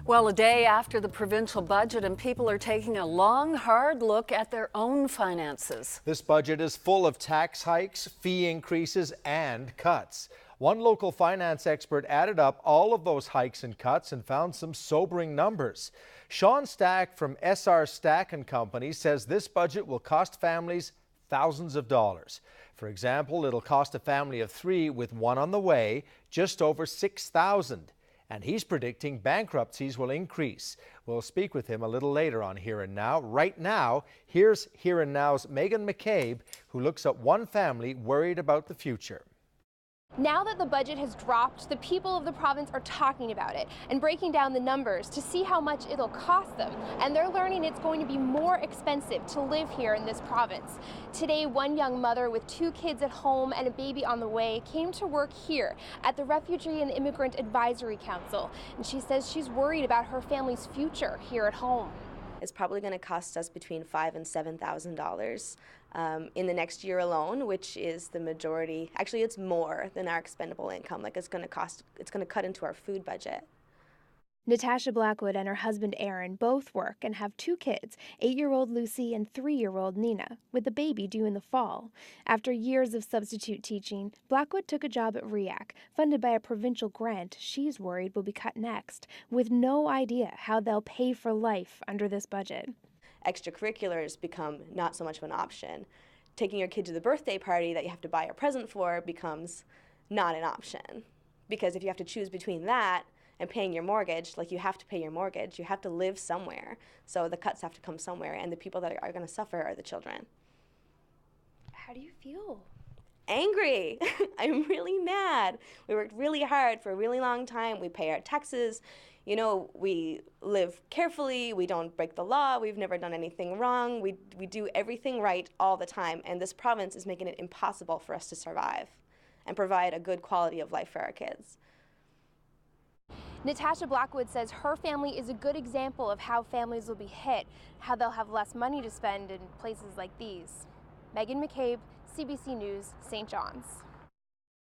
Well, a day after the provincial budget, and people are taking a long, hard look at their own finances. This budget is full of tax hikes, fee increases, and cuts. One local finance expert added up all of those hikes and cuts and found some sobering numbers. Sean Stack from SR Stack & Company says this budget will cost families thousands of dollars. For example, it'll cost a family of 3 with one on the way just over $6,000. And he's predicting bankruptcies will increase. We'll speak with him a little later on Here and Now. Right now, here's Here and Now's Megan McCabe, who looks at one family worried about the future. Now that the budget has dropped, the people of the province are talking about it and breaking down the numbers to see how much it'll cost them. And they're learning it's going to be more expensive to live here in this province. Today, one young mother with 2 kids at home and a baby on the way came to work here at the Refugee and Immigrant Advisory Council. And she says she's worried about her family's future here at home. It's probably going to cost us between $5,000 and $7,000 in the next year alone, which is the majority. Actually, it's more than our expendable income. Like it's going to cut into our food budget. Natasha Blackwood and her husband Aaron both work and have 2 kids, 8-year-old Lucy and 3-year-old Nina, with the baby due in the fall. After years of substitute teaching, Blackwood took a job at REAC, funded by a provincial grant she's worried will be cut next, with no idea how they'll pay for life under this budget. Extracurriculars become not so much of an option. Taking your kid to the birthday party that you have to buy a present for becomes not an option. Because if you have to choose between that and paying your mortgage, like you have to pay your mortgage, you have to live somewhere. So the cuts have to come somewhere, and the people that are going to suffer are the children. How do you feel? Angry. I'm really mad. We worked really hard for a really long time. We pay our taxes. You know, we live carefully. We don't break the law. We've never done anything wrong. We do everything right all the time. And this province is making it impossible for us to survive and provide a good quality of life for our kids. Natasha Blackwood says her family is a good example of how families will be hit, how they'll have less money to spend in places like these. Megan McCabe, CBC News, St. John's.